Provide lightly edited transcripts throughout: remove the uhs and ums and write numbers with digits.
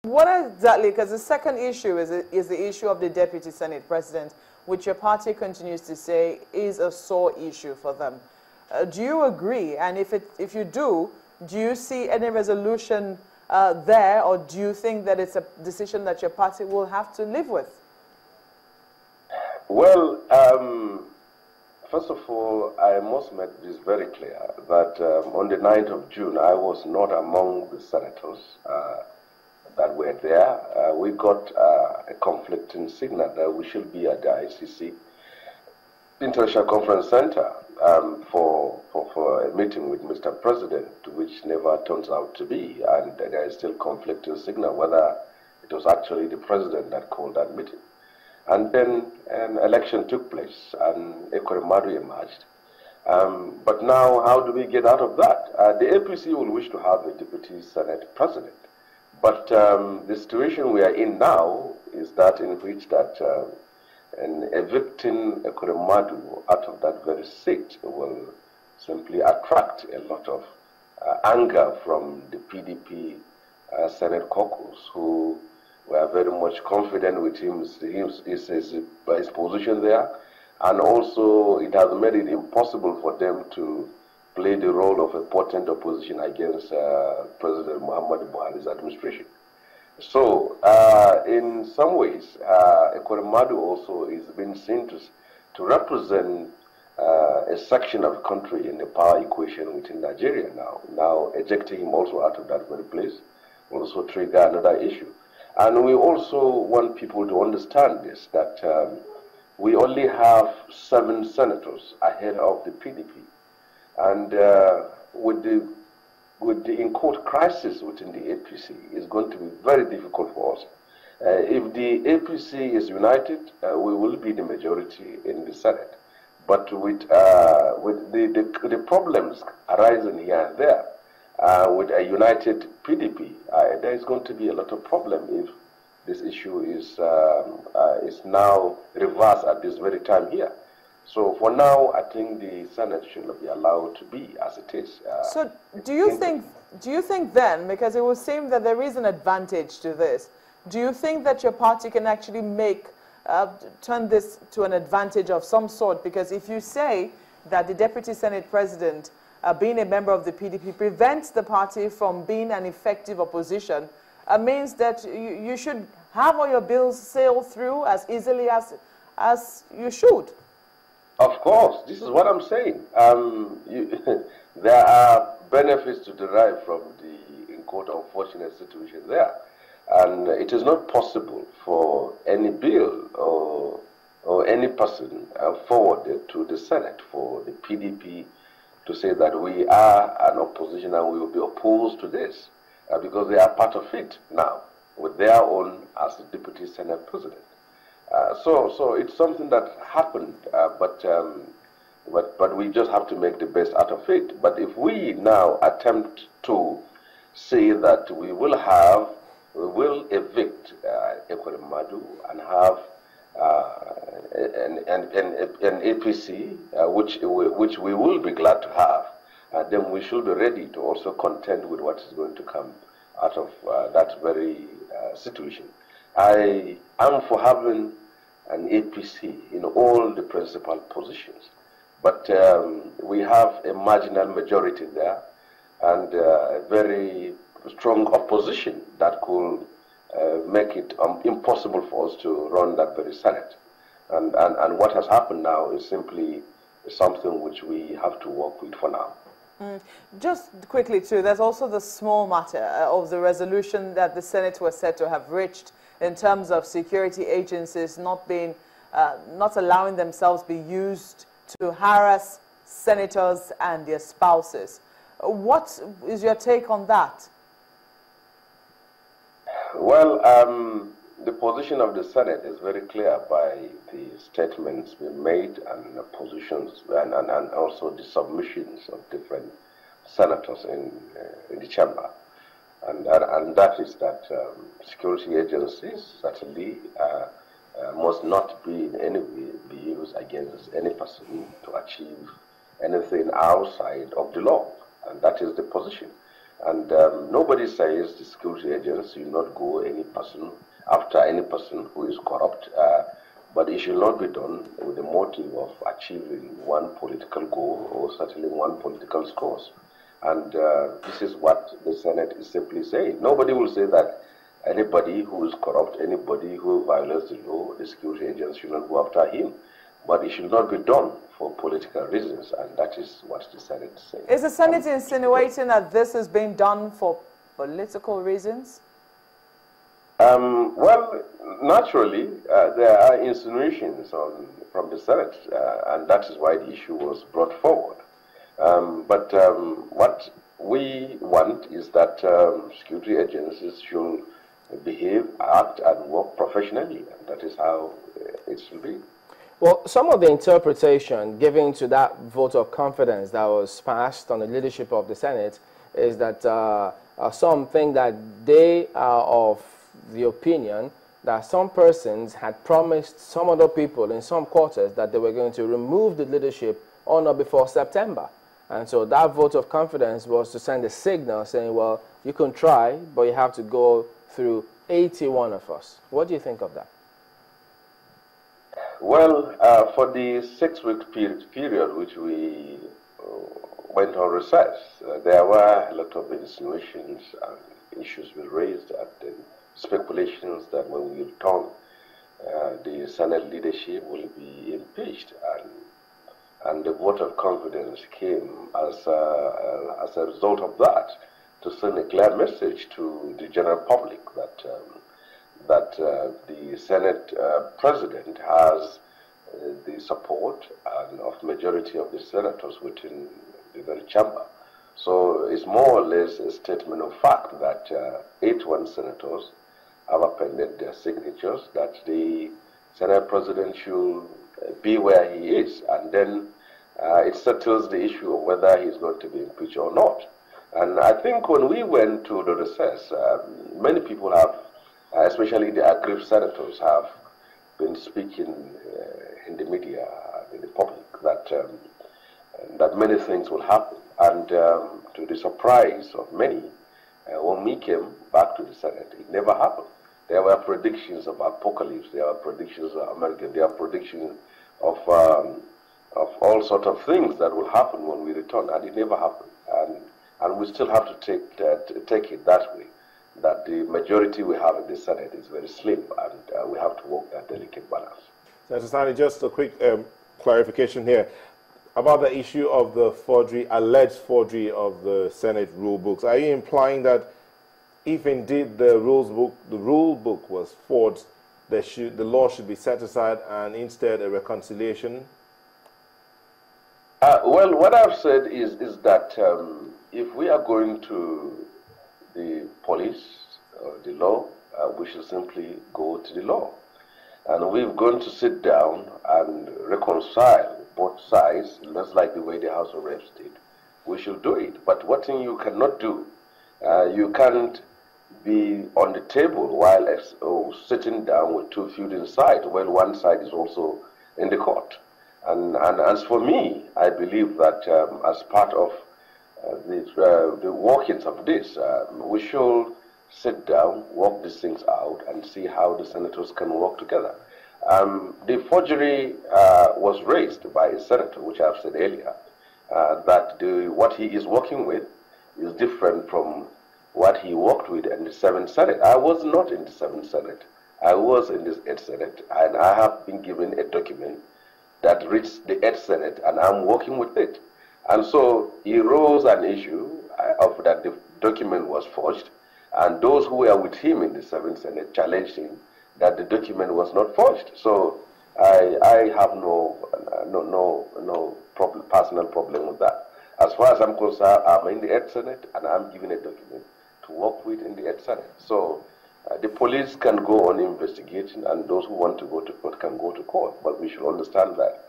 What exactly, because the second issue is the issue of the Deputy Senate President, which your party continues to say is a sore issue for them. Do you agree? And if you do you see any resolution there, or do you think that it's a decision that your party will have to live with? Well, first of all, I must make this very clear that on the 9th of June, I was not among the senators that were there. We got a conflicting signal that we should be at the ICC International Conference Center for a meeting with Mr. President, which never turns out to be. And there is still conflicting signal whether it was actually the President that called that meeting. And then an election took place and Ekorimadu emerged. But now, how do we get out of that? The APC will wish to have a Deputy Senate President. But the situation we are in now is that in which that evicting Ekorimadu out of that very seat will simply attract a lot of anger from the PDP Senate caucus, who were very much confident with his position there. And also, it has made it impossible for them to play the role of a potent opposition against President Muhammadu Buhari's administration. So, in some ways, Ekorimadu also is being seen to represent a section of the country in the power equation within Nigeria now. Now, ejecting him also out of that very place will also trigger another issue. And we also want people to understand this, that we only have 7 senators ahead of the PDP. And with the in-court crisis within the APC, it's going to be very difficult for us. If the APC is united, we will be the majority in the Senate. But with the problems arising here and there, with a united PDP, there is going to be a lot of problem if this issue is now reversed at this very time here. So for now, I think the Senate should not be allowed to be as it is. So do you think then, because it would seem that there is an advantage to this, do you think that your party can actually turn this to an advantage of some sort? Because if you say that the Deputy Senate President being a member of the PDP prevents the party from being an effective opposition, means that you should have all your bills sail through as easily as you should. Of course, this is what I'm saying. There are benefits to derive from the in-court unfortunate situation there. And it is not possible for any bill or any person forwarded to the Senate for the PDP to say that we are an opposition and we will be opposed to this, because they are part of it now with their own as the Deputy Senate President. So it's something that happened, but we just have to make the best out of it. But if we now attempt to say that we will evict Ekorimadu and have an APC, which we will be glad to have, then we should be ready to also contend with what is going to come out of that very situation. I am for having an APC in all the principal positions, but we have a marginal majority there and a very strong opposition that could make it impossible for us to run that very Senate. And what has happened now is simply something which we have to work with for now. Just quickly too, there's also the small matter of the resolution that the Senate was said to have reached in terms of security agencies not allowing themselves be used to harass senators and their spouses. What is your take on that? Well, the position of the Senate is very clear by the statements being made and the positions and also the submissions of different senators in the chamber. And that is that security agencies certainly must not be in any way be used against any person to achieve anything outside of the law. And that is the position. And nobody says the security agents should not go after any person who is corrupt, but it should not be done with the motive of achieving one political goal or settling one political scores. And this is what the Senate is simply saying. Nobody will say that anybody who is corrupt, anybody who violates the law, the security agents should not go after him. But it should not be done for political reasons, and that is what the Senate is saying. Is the Senate insinuating that this is being done for political reasons? Well, naturally, there are insinuations from the Senate, and that is why the issue was brought forward. But what we want is that security agencies should behave, act, and work professionally, and that is how it should be. Well, some of the interpretation given to that vote of confidence that was passed on the leadership of the Senate is that some think that they are of the opinion that some persons had promised some other people in some quarters that they were going to remove the leadership on or before September. And so that vote of confidence was to send a signal saying, well, you can try, but you have to go through 81 of us. What do you think of that? Well, for the 6-week period which we went on recess, there were a lot of insinuations and issues were raised and then speculations that when we return, the Senate leadership will be impeached, and the vote of confidence came as a result of that, to send a clear message to the general public that the Senate President has the support of majority of the senators within the very chamber. So it's more or less a statement of fact that 81 senators have appended their signatures that the Senate President should be where he is, and then it settles the issue of whether he's going to be impeached or not. And I think when we went to the recess, many people have, especially the aggrieved senators, have been speaking in the media, in the public, that many things will happen. And to the surprise of many, when we came back to the Senate, it never happened. There were predictions of apocalypse, there were predictions of America, there are predictions of all sorts of things that will happen when we return, and it never happened. And we still have to take it that way, that the majority we have in the Senate is very slim, and we have to walk that delicate balance. Senator Sanni, just a quick clarification here about the issue of the alleged forgery of the Senate rule books. Are you implying that if indeed the rule book was forged, the law should be set aside and instead a reconciliation? Well, what I've said is that if we are going to the police or the law, we should simply go to the law. And we're going to sit down and reconcile both sides, just like the way the House of Reps did. We should do it. But what thing you cannot do, you can't be on the table while sitting down with two feuding sides, while one side is also in the court. And as for me, I believe that as part of the workings of this, we should sit down, work these things out, and see how the senators can work together. The forgery was raised by a senator, which I've said earlier, that what he is working with is different from what he worked with in the 7th Senate. I was not in the 7th Senate. I was in the 8th Senate, and I have been given a document that reached the 8th Senate, and I'm working with it. And so he rose an issue of that the document was forged, and those who were with him in the 7th Senate challenged him that the document was not forged. So I have no personal problem with that. As far as I'm concerned, I'm in the 8th Senate, and I'm given a document to work with in the 8th Senate. So the police can go on investigating, and those who want to go to court can go to court. But we should understand that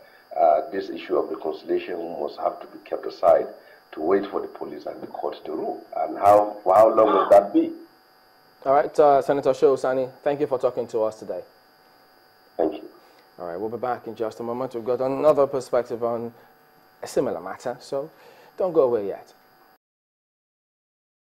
this issue of reconciliation must have to be kept aside to wait for the police and the court to rule. And for how long will that be? All right, Senator Shehu, Sanni, thank you for talking to us today. Thank you. All right, we'll be back in just a moment. We've got another perspective on a similar matter, so don't go away yet.